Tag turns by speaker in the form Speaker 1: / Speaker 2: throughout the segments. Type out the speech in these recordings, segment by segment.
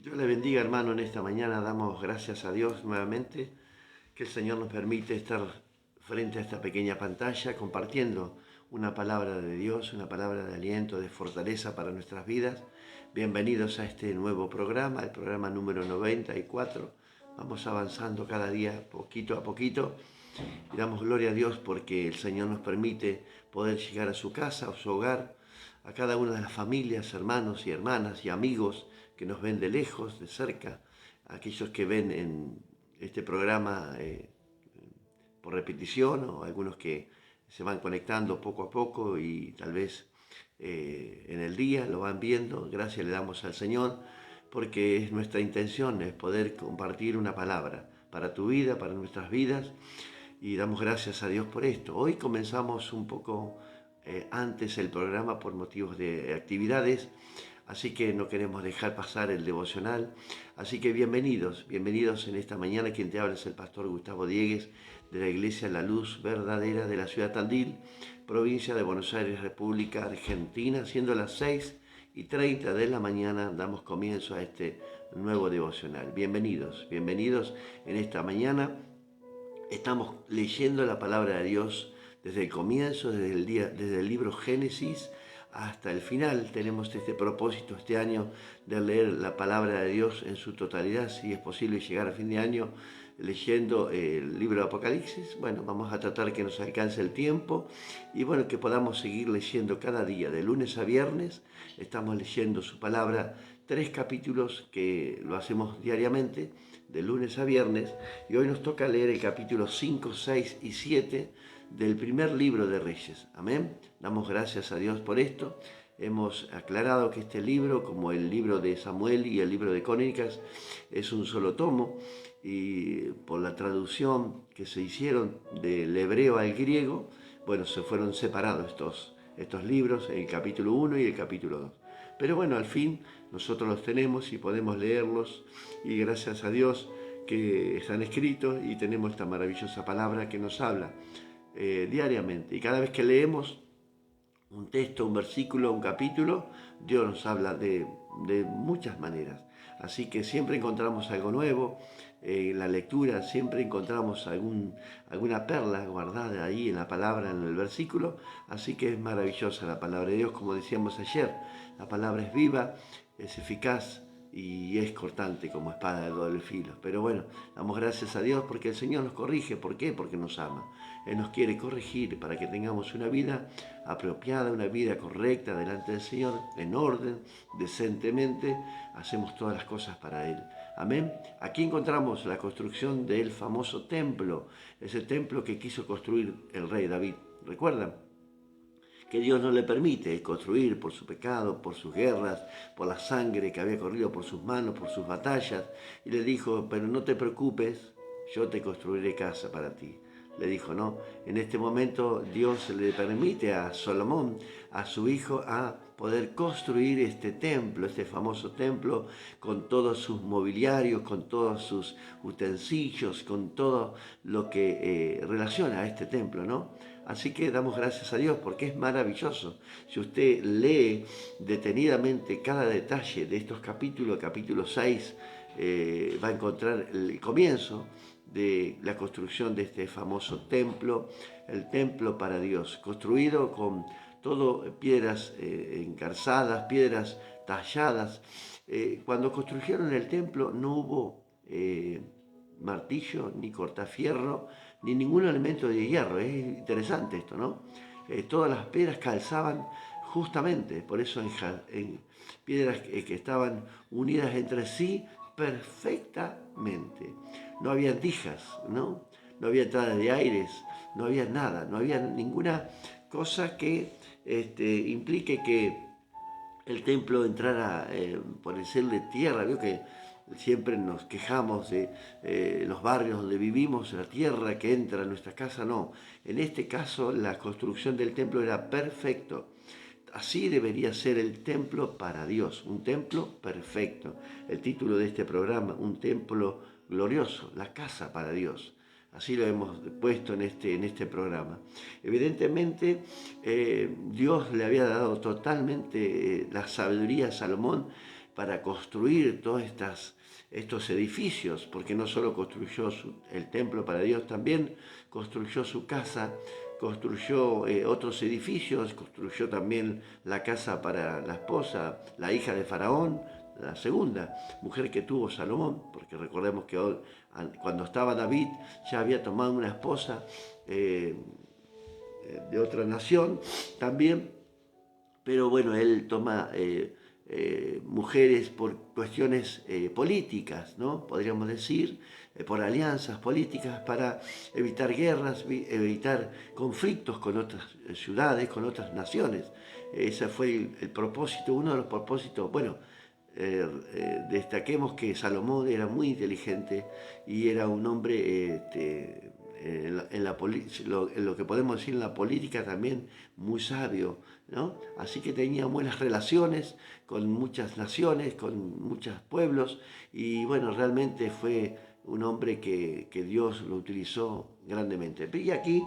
Speaker 1: Dios le bendiga, hermano. En esta mañana damos gracias a Dios nuevamente que el Señor nos permite estar frente a esta pequeña pantalla compartiendo una palabra de Dios, una palabra de aliento, de fortaleza para nuestras vidas. Bienvenidos a este nuevo programa, el programa número 94. Vamos avanzando cada día poquito a poquito y damos gloria a Dios porque el Señor nos permite poder llegar a su casa, a su hogar, a cada una de las familias, hermanos y hermanas y amigos que nos ven de lejos, de cerca, aquellos que ven en este programa por repetición o algunos que se van conectando poco a poco y tal vez en el día lo van viendo. Gracias le damos al Señor porque es nuestra intención es poder compartir una palabra para tu vida, para nuestras vidas, y damos gracias a Dios por esto. Hoy comenzamos un poco antes el programa por motivos de actividades, así que no queremos dejar pasar el devocional. Así que bienvenidos en esta mañana. Quien te habla es el pastor Gustavo Diegues de la Iglesia La Luz Verdadera de la ciudad Tandil, provincia de Buenos Aires, República Argentina. Siendo las 6:30 de la mañana, damos comienzo a este nuevo devocional. Bienvenidos en esta mañana. Estamos leyendo la palabra de Dios desde el comienzo, desde el libro Génesis hasta el final. Tenemos este propósito este año de leer la palabra de Dios en su totalidad, si es posible llegar a fin de año leyendo el libro de Apocalipsis. Bueno, vamos a tratar que nos alcance el tiempo y bueno, que podamos seguir leyendo cada día, de lunes a viernes. Estamos leyendo su palabra, 3 capítulos que lo hacemos diariamente, de lunes a viernes, y hoy nos toca leer el capítulo 5, 6 y 7 del primer libro de Reyes. Amén. Damos gracias a Dios por esto. Hemos aclarado que este libro, como el libro de Samuel y el libro de Crónicas, es un solo tomo, y por la traducción que se hicieron del hebreo al griego, bueno, se fueron separados estos libros, el capítulo 1 y el capítulo 2. Pero bueno, al fin nosotros los tenemos y podemos leerlos, y gracias a Dios que están escritos y tenemos esta maravillosa palabra que nos habla diariamente. Y cada vez que leemos un texto, un versículo, un capítulo, Dios nos habla de muchas maneras. Así que siempre encontramos algo nuevo en la lectura, siempre encontramos alguna perla guardada ahí en la palabra, en el versículo. Así que es maravillosa la palabra de Dios, como decíamos ayer. La palabra es viva, es eficaz y es cortante como espada de doble filo. Pero bueno, damos gracias a Dios porque el Señor nos corrige. ¿Por qué? Porque nos ama. Él nos quiere corregir para que tengamos una vida apropiada, una vida correcta delante del Señor, en orden, decentemente. Hacemos todas las cosas para Él. Amén. Aquí encontramos la construcción del famoso templo, ese templo que quiso construir el rey David. ¿Recuerdan? Que Dios no le permite construir por su pecado, por sus guerras, por la sangre que había corrido por sus manos, por sus batallas. Y le dijo, pero no te preocupes, yo te construiré casa para ti. Le dijo, no, en este momento Dios le permite a Salomón, a su hijo, a poder construir este templo, este famoso templo, con todos sus mobiliarios, con todos sus utensilios, con todo lo que relaciona a este templo, ¿no? Así que damos gracias a Dios porque es maravilloso. Si usted lee detenidamente cada detalle de estos capítulos, capítulo 6, va a encontrar el comienzo de la construcción de este famoso templo, el templo para Dios, construido con todo piedras encarzadas, piedras talladas. Cuando construyeron el templo no hubo martillo, ni cortafierro, ni ningún elemento de hierro. Es interesante esto, ¿no? Todas las piedras calzaban justamente, por eso en piedras que estaban unidas entre sí perfectamente. No había dijas, ¿no? No había entrada de aires, no había nada, no había ninguna cosa que implique que el templo entrara por el cielo de tierra. Veo que siempre nos quejamos de los barrios donde vivimos, la tierra que entra en nuestra casa. No, en este caso la construcción del templo era perfecto. Así debería ser el templo para Dios, un templo perfecto. El título de este programa, un templo glorioso, la casa para Dios. Así lo hemos puesto en este programa. Evidentemente, Dios le había dado totalmente la sabiduría a Salomón para construir todos estos edificios, porque no solo construyó el templo para Dios, también construyó su casa, construyó otros edificios, construyó también la casa para la esposa, la hija de Faraón, la segunda mujer que tuvo Salomón, porque recordemos que cuando estaba David ya había tomado una esposa de otra nación también, pero bueno, él toma mujeres por cuestiones políticas, ¿no? Podríamos decir, por alianzas políticas para evitar guerras, evitar conflictos con otras ciudades, con otras naciones. Ese fue el propósito, uno de los propósitos. Bueno, destaquemos que Salomón era muy inteligente y era un hombre en lo que podemos decir en la política también muy sabio, ¿no? Así que tenía buenas relaciones con muchas naciones, con muchos pueblos, y bueno, realmente fue un hombre que Dios lo utilizó grandemente. Y aquí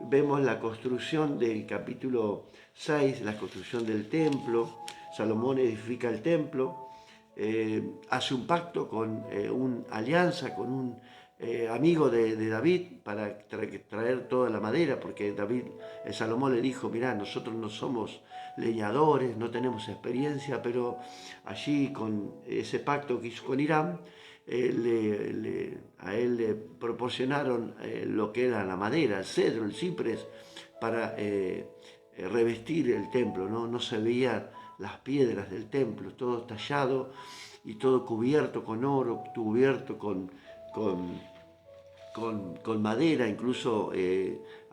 Speaker 1: vemos la construcción del capítulo 6, la construcción del templo. Salomón edifica el templo, hace un pacto con una alianza con un amigo de David para traer toda la madera, porque Salomón le dijo: mirá, nosotros no somos leñadores, no tenemos experiencia, pero allí con ese pacto que hizo con Hiram, a él le proporcionaron lo que era la madera, el cedro, el ciprés, para revestir el templo, ¿no? No se veían las piedras del templo, todo tallado y todo cubierto con oro, cubierto con madera. Incluso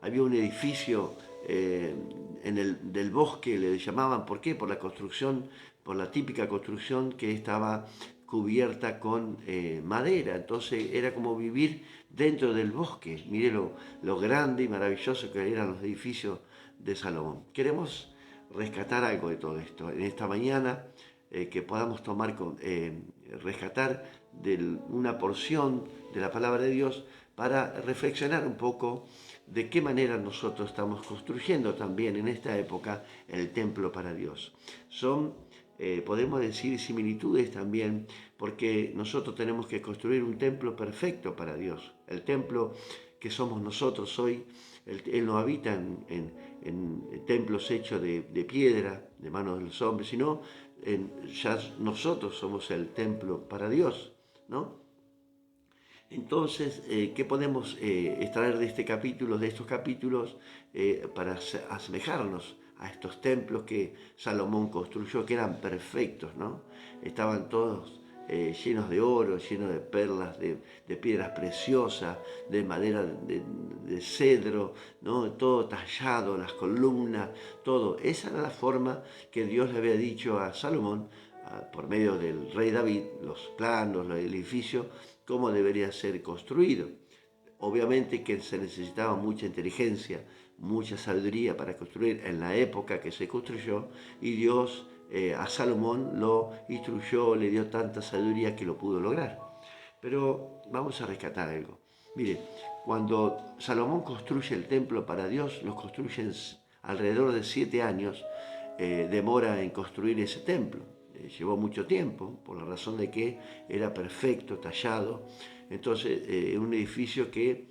Speaker 1: había un edificio del bosque, le llamaban. ¿Por qué? Por la construcción, por la típica construcción que estaba cubierta con madera. Entonces era como vivir dentro del bosque. Mire lo grande y maravilloso que eran los edificios de Salomón. Queremos rescatar algo de todo esto en esta mañana, que podamos rescatar una porción de la palabra de Dios para reflexionar un poco de qué manera nosotros estamos construyendo también en esta época el templo para Dios. Son, podemos decir, similitudes también, porque nosotros tenemos que construir un templo perfecto para Dios. El templo que somos nosotros hoy, Él no habita en templos hechos de piedra, de manos de los hombres, sino ya nosotros somos el templo para Dios, ¿no? Entonces, ¿qué podemos extraer de este capítulo, de estos capítulos, para asemejarnos a estos templos que Salomón construyó, que eran perfectos, ¿no? Estaban todos llenos de oro, llenos de perlas, de piedras preciosas, de madera de cedro, ¿no? Todo tallado, las columnas, todo. Esa era la forma que Dios le había dicho a Salomón, por medio del rey David, los planos, el edificio, cómo debería ser construido. Obviamente que se necesitaba mucha inteligencia, mucha sabiduría para construir en la época que se construyó, y Dios a Salomón lo instruyó, le dio tanta sabiduría que lo pudo lograr. Pero vamos a rescatar algo. Mire, cuando Salomón construye el templo para Dios, lo construye alrededor de 7 años, demora en construir ese templo. Llevó mucho tiempo, por la razón de que era perfecto, tallado. Entonces, un edificio que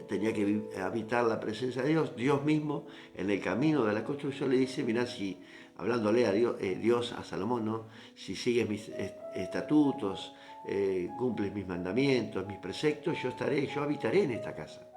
Speaker 1: tenía que habitar la presencia de Dios. Dios mismo, en el camino de la construcción, le dice: mirá, si, hablándole a Dios a Salomón, ¿no? Si sigues mis estatutos, cumples mis mandamientos, mis preceptos, yo habitaré en esta casa.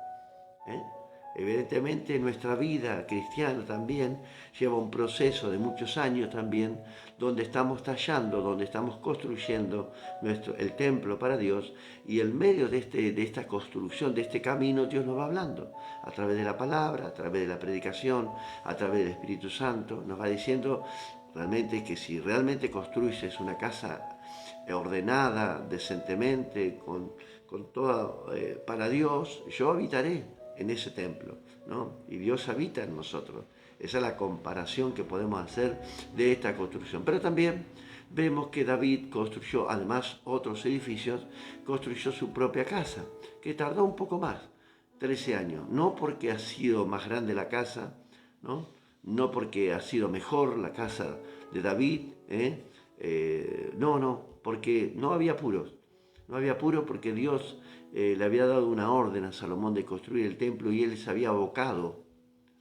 Speaker 1: Evidentemente nuestra vida cristiana también lleva un proceso de muchos años también, donde estamos tallando, donde estamos construyendo el templo para Dios, y en medio de esta construcción, de este camino, Dios nos va hablando a través de la palabra, a través de la predicación, a través del Espíritu Santo. Nos va diciendo realmente que si realmente construyes una casa ordenada, decentemente, con todo para Dios, yo habitaré en ese templo, ¿no? Y Dios habita en nosotros. Esa es la comparación que podemos hacer de esta construcción. Pero también vemos que David construyó, además otros edificios, construyó su propia casa, que tardó un poco más, 13 años. No porque ha sido más grande la casa, ¿no? no porque ha sido mejor la casa de David, no, porque no había apuros. No había apuro porque Dios le había dado una orden a Salomón de construir el templo y él se había abocado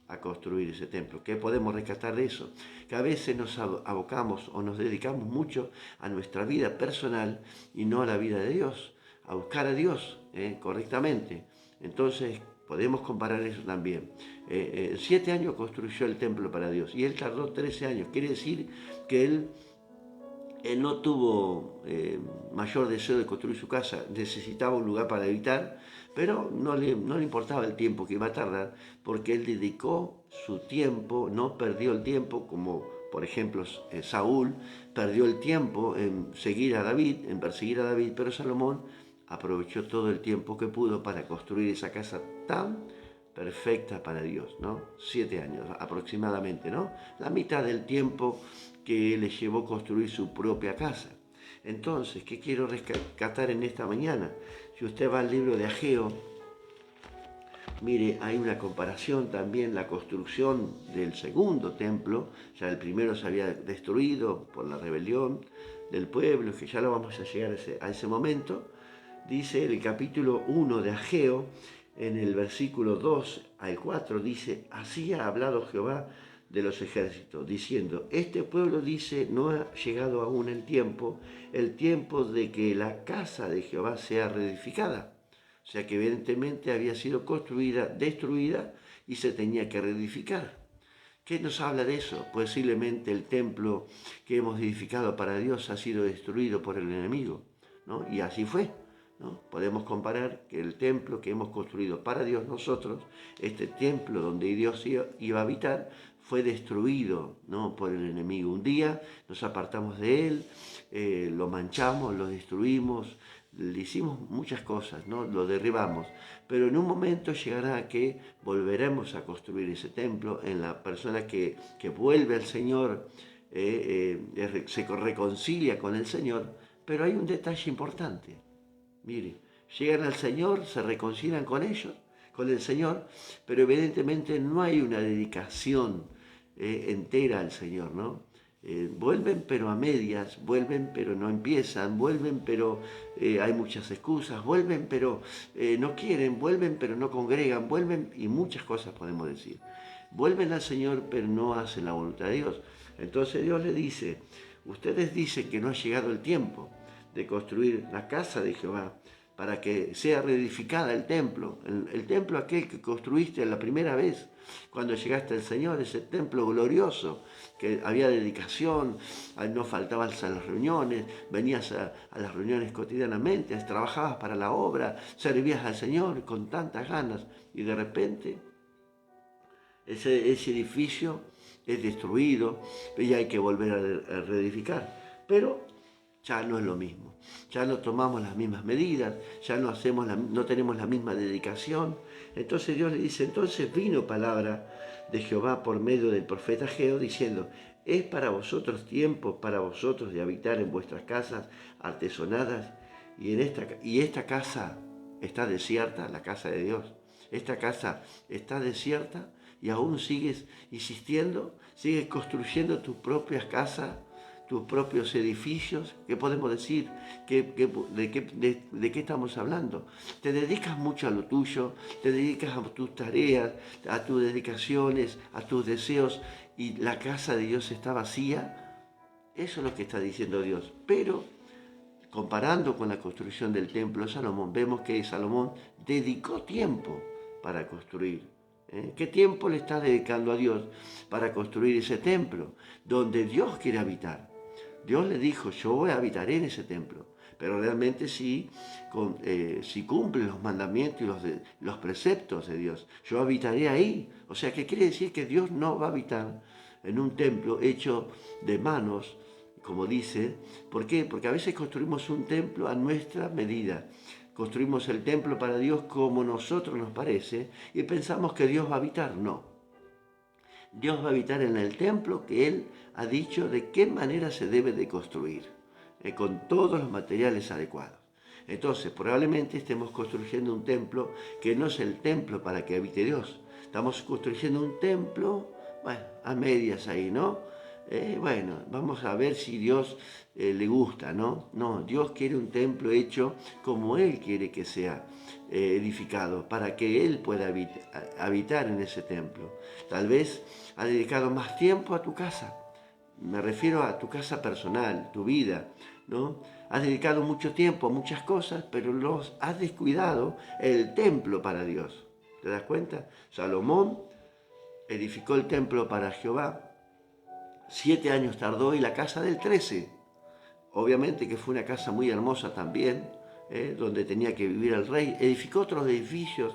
Speaker 1: a construir ese templo. ¿Qué podemos rescatar de eso? Que a veces nos abocamos o nos dedicamos mucho a nuestra vida personal y no a la vida de Dios, a buscar a Dios correctamente. Entonces podemos comparar eso también. En 7 años construyó el templo para Dios y él tardó 13 años. Quiere decir que él no tuvo mayor deseo de construir su casa, necesitaba un lugar para habitar, pero no le importaba el tiempo que iba a tardar, porque él dedicó su tiempo, no perdió el tiempo, como por ejemplo Saúl perdió el tiempo en seguir a David, en perseguir a David, pero Salomón aprovechó todo el tiempo que pudo para construir esa casa tan perfecta para Dios, ¿no? 7 años aproximadamente, ¿no? La mitad del tiempo que le llevó construir su propia casa. Entonces, ¿qué quiero rescatar en esta mañana? Si usted va al libro de Ageo, mire, hay una comparación también, la construcción del segundo templo, ya el primero se había destruido por la rebelión del pueblo, que ya lo vamos a llegar a ese momento. Dice el capítulo 1 de Ageo, en el versículo 2 al 4, dice: así ha hablado Jehová de los ejércitos, diciendo: este pueblo dice, no ha llegado aún el tiempo de que la casa de Jehová sea reedificada. O sea que evidentemente había sido construida, destruida y se tenía que reedificar. ¿Qué nos habla de eso? Posiblemente el templo que hemos edificado para Dios ha sido destruido por el enemigo, ¿no? Y así fue, ¿no? Podemos comparar que el templo que hemos construido para Dios nosotros, este templo donde Dios iba a habitar, fue destruido, ¿no?, por el enemigo. Un día nos apartamos de él, lo manchamos, lo destruimos, le hicimos muchas cosas, ¿no? Lo derribamos, pero en un momento llegará que volveremos a construir ese templo en la persona que vuelve al Señor, se reconcilia con el Señor, pero hay un detalle importante. Mire, llegan al Señor, se reconcilian con ellos, con el Señor, pero evidentemente no hay una dedicación entera al Señor, ¿no? Vuelven pero a medias, vuelven pero no empiezan, vuelven pero hay muchas excusas, vuelven pero no quieren, vuelven pero no congregan, vuelven y muchas cosas podemos decir. Vuelven al Señor pero no hacen la voluntad de Dios. Entonces Dios le dice: ustedes dicen que no ha llegado el tiempo de construir la casa de Jehová para que sea reedificada el templo aquel que construiste la primera vez cuando llegaste al Señor, ese templo glorioso, que había dedicación, no faltabas a las reuniones, venías a las reuniones cotidianamente, trabajabas para la obra, servías al Señor con tantas ganas, y de repente ese edificio es destruido y hay que volver a reedificar. Pero ya no es lo mismo, ya no tomamos las mismas medidas, ya no tenemos la misma dedicación. Entonces Dios le dice: entonces vino palabra de Jehová por medio del profeta Ageo, diciendo: es para vosotros tiempo, para vosotros de habitar en vuestras casas artesonadas, y esta casa está desierta, la casa de Dios. Esta casa está desierta y aún sigues insistiendo, sigues construyendo tus propias casas, tus propios edificios. ¿Qué podemos decir? ¿De qué estamos hablando? Te dedicas mucho a lo tuyo, te dedicas a tus tareas, a tus dedicaciones, a tus deseos, y la casa de Dios está vacía. Eso es lo que está diciendo Dios. Pero comparando con la construcción del templo de Salomón, vemos que Salomón dedicó tiempo para construir. ¿Qué tiempo le está dedicando a Dios para construir ese templo donde Dios quiere habitar? Dios le dijo: yo habitaré en ese templo, pero realmente si cumple los mandamientos y los preceptos de Dios, yo habitaré ahí. O sea, ¿qué quiere decir? Que Dios no va a habitar en un templo hecho de manos, como dice. ¿Por qué? Porque a veces construimos un templo a nuestra medida. Construimos el templo para Dios como nosotros nos parece y pensamos que Dios va a habitar. No. Dios va a habitar en el templo que Él ha dicho de qué manera se debe de construir, con todos los materiales adecuados. Entonces, probablemente estemos construyendo un templo que no es el templo para que habite Dios. Estamos construyendo un templo bueno, a medias ahí, ¿no? Bueno, vamos a ver si Dios le gusta, ¿no? No, Dios quiere un templo hecho como Él quiere que sea edificado, para que Él pueda habitar en ese templo. Tal vez ha dedicado más tiempo a tu casa. Me refiero a tu casa personal, tu vida, ¿no? Has dedicado mucho tiempo a muchas cosas, pero los has descuidado el templo para Dios. ¿Te das cuenta? Salomón edificó el templo para Jehová. 7 años tardó y la casa del 13. Obviamente que fue una casa muy hermosa también, donde tenía que vivir el rey. Edificó otros edificios,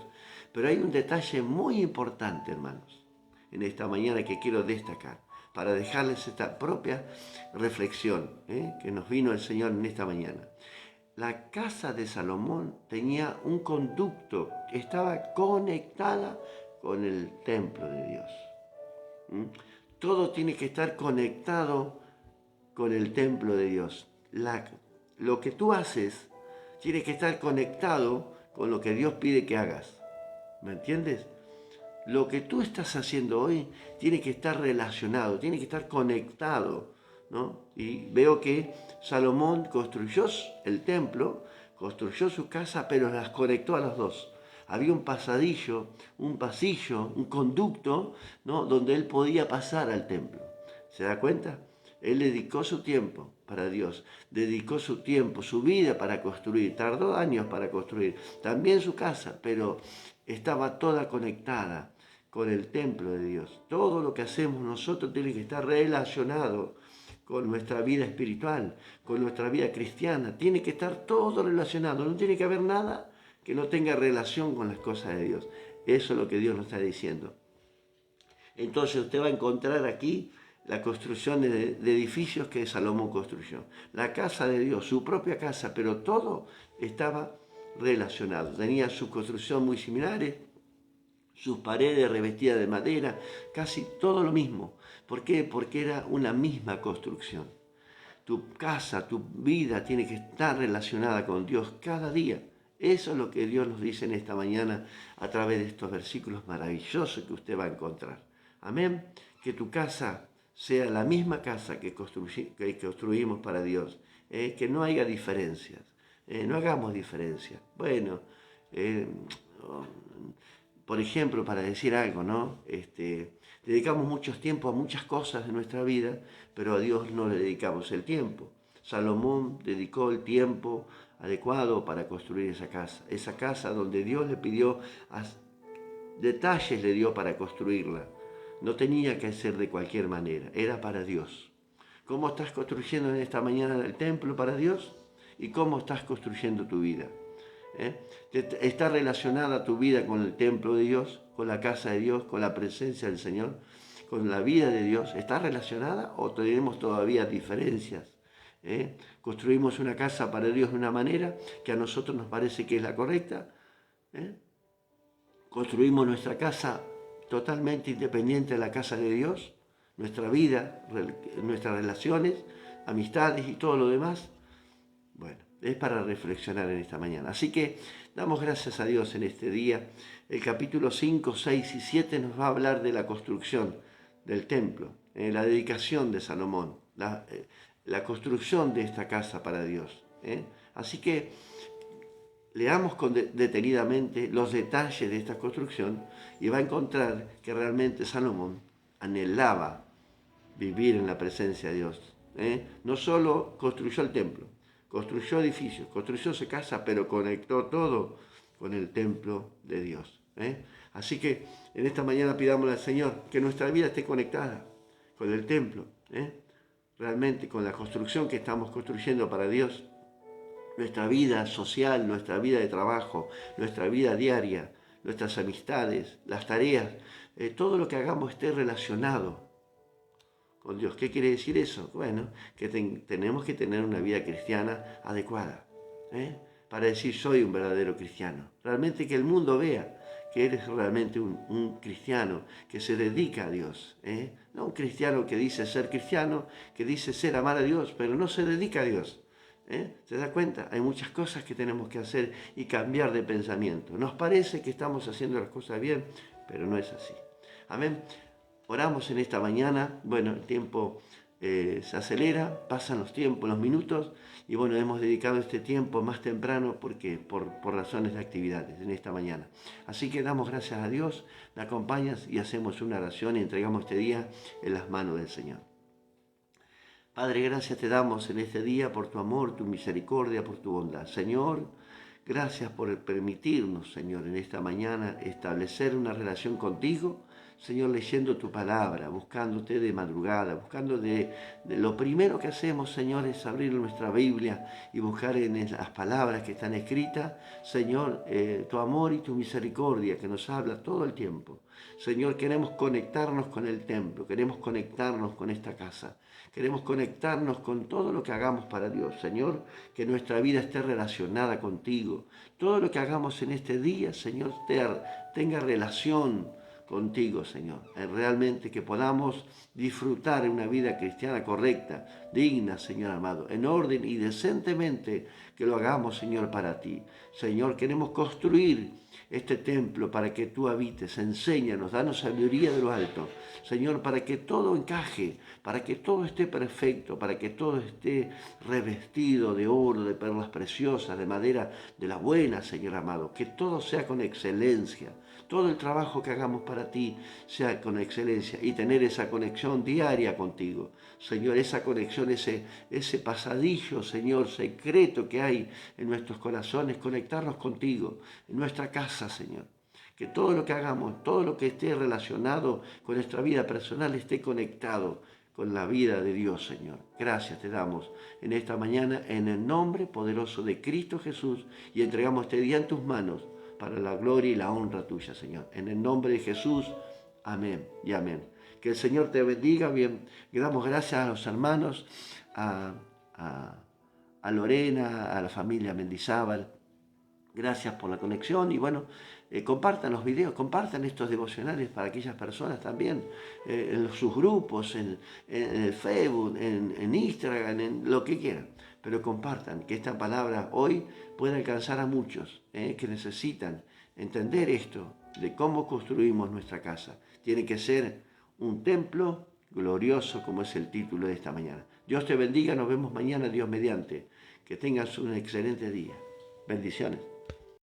Speaker 1: pero hay un detalle muy importante, hermanos, en esta mañana que quiero destacar, para dejarles esta propia reflexión que nos vino el Señor en esta mañana. La casa de Salomón tenía un conducto que estaba conectada con el templo de Dios. Todo tiene que estar conectado con el templo de Dios. Lo que tú haces tiene que estar conectado con lo que Dios pide que hagas. ¿Me entiendes? Lo que tú estás haciendo hoy tiene que estar relacionado, tiene que estar conectado, ¿no? Y veo que Salomón construyó el templo, construyó su casa, pero las conectó a los dos. Había un pasillo, un conducto, ¿no? Donde él podía pasar al templo. ¿Se da cuenta? Él dedicó su tiempo para Dios, dedicó su tiempo, su vida para construir, tardó años para construir, también su casa, pero estaba toda conectada con el templo de Dios. Todo lo que hacemos nosotros tiene que estar relacionado con nuestra vida espiritual, con nuestra vida cristiana. Tiene que estar todo relacionado. No tiene que haber nada que no tenga relación con las cosas de Dios. Eso es lo que Dios nos está diciendo. Entonces usted va a encontrar aquí la construcción de edificios que Salomón construyó. La casa de Dios, su propia casa, pero todo estaba relacionado. Tenía su construcción muy similares, sus paredes revestidas de madera, casi todo lo mismo. ¿Por qué? Porque era una misma construcción. Tu casa, tu vida tiene que estar relacionada con Dios cada día. Eso es lo que Dios nos dice en esta mañana a través de estos versículos maravillosos que usted va a encontrar. Amén. Que tu casa sea la misma casa que construimos para Dios. Que no haya diferencias. No hagamos diferencias. Bueno, por ejemplo, para decir algo, ¿no? Dedicamos mucho tiempo a muchas cosas de nuestra vida, pero a Dios no le dedicamos el tiempo. Salomón dedicó el tiempo adecuado para construir esa casa donde Dios le pidió, detalles le dio para construirla. No tenía que ser de cualquier manera, era para Dios. ¿Cómo estás construyendo en esta mañana el templo para Dios? ¿Y cómo estás construyendo tu vida? ¿Está relacionada tu vida con el templo de Dios, con la casa de Dios, con la presencia del Señor, con la vida de Dios? ¿Está relacionada o tenemos todavía diferencias? ¿Construimos una casa para Dios de una manera que a nosotros nos parece que es la correcta? ¿Construimos nuestra casa totalmente independiente de la casa de Dios? ¿Nuestra vida, nuestras relaciones, amistades y todo lo demás? Bueno, es para reflexionar en esta mañana. Así que damos gracias a Dios en este día. El capítulo 5, 6 y 7 nos va a hablar de la construcción del templo, la dedicación de Salomón, la construcción de esta casa para Dios. Así que leamos detenidamente los detalles de esta construcción y va a encontrar que realmente Salomón anhelaba vivir en la presencia de Dios. No solo construyó el templo, construyó edificios, construyó su casa, pero conectó todo con el templo de Dios. Así que en esta mañana pidámosle al Señor que nuestra vida esté conectada con el templo, realmente con la construcción que estamos construyendo para Dios. Nuestra vida social, nuestra vida de trabajo, nuestra vida diaria, nuestras amistades, las tareas, todo lo que hagamos esté relacionado con Dios. ¿Qué quiere decir eso? Bueno, que tenemos que tener una vida cristiana adecuada, para decir soy un verdadero cristiano. Realmente que el mundo vea que eres realmente un cristiano que se dedica a Dios. No un cristiano que dice ser cristiano, que dice ser amar a Dios, pero no se dedica a Dios. ¿Se da cuenta? Hay muchas cosas que tenemos que hacer y cambiar de pensamiento. Nos parece que estamos haciendo las cosas bien, pero no es así. Amén. Oramos en esta mañana. Bueno, el tiempo se acelera, pasan los tiempos, los minutos, y bueno, hemos dedicado este tiempo más temprano porque por razones de actividades en esta mañana. Así que damos gracias a Dios, me acompañas y hacemos una oración y entregamos este día en las manos del Señor. Padre, gracias te damos en este día por tu amor, tu misericordia, por tu bondad. Señor, gracias por permitirnos, Señor, en esta mañana establecer una relación contigo. Señor, leyendo tu palabra, buscándote de madrugada, buscando de lo primero que hacemos, Señor, es abrir nuestra Biblia y buscar en las palabras que están escritas, Señor, tu amor y tu misericordia que nos habla todo el tiempo. Señor, queremos conectarnos con el templo, queremos conectarnos con esta casa, queremos conectarnos con todo lo que hagamos para Dios. Señor, que nuestra vida esté relacionada contigo. Todo lo que hagamos en este día, Señor, tenga relación contigo, Señor. Realmente que podamos disfrutar de una vida cristiana correcta, digna, Señor amado, en orden y decentemente, que lo hagamos, Señor, para ti. Señor, queremos construir este templo para que tú habites. Enséñanos, danos sabiduría de lo alto, Señor, para que todo encaje, para que todo esté perfecto, para que todo esté revestido de oro, de perlas preciosas, de madera de la buena, Señor amado. Que todo sea con excelencia. Todo el trabajo que hagamos para ti sea con excelencia y tener esa conexión diaria contigo. Señor, esa conexión, ese pasadillo, Señor, secreto que hay en nuestros corazones, conectarnos contigo, en nuestra casa, Señor. Que todo lo que hagamos, todo lo que esté relacionado con nuestra vida personal esté conectado con la vida de Dios, Señor. Gracias te damos en esta mañana en el nombre poderoso de Cristo Jesús y entregamos este día en tus manos para la gloria y la honra tuya, Señor. En el nombre de Jesús, amén y amén. Que el Señor te bendiga. Bien, le damos gracias a los hermanos, a Lorena, a la familia Mendizábal. Gracias por la conexión y bueno, compartan los videos, compartan estos devocionales para aquellas personas también, en sus grupos, en el Facebook, en Instagram, en lo que quieran. Pero compartan, que esta palabra hoy pueda alcanzar a muchos que necesitan entender esto de cómo construimos nuestra casa. Tiene que ser un templo glorioso, como es el título de esta mañana. Dios te bendiga, nos vemos mañana, Dios mediante. Que tengas un excelente día. Bendiciones.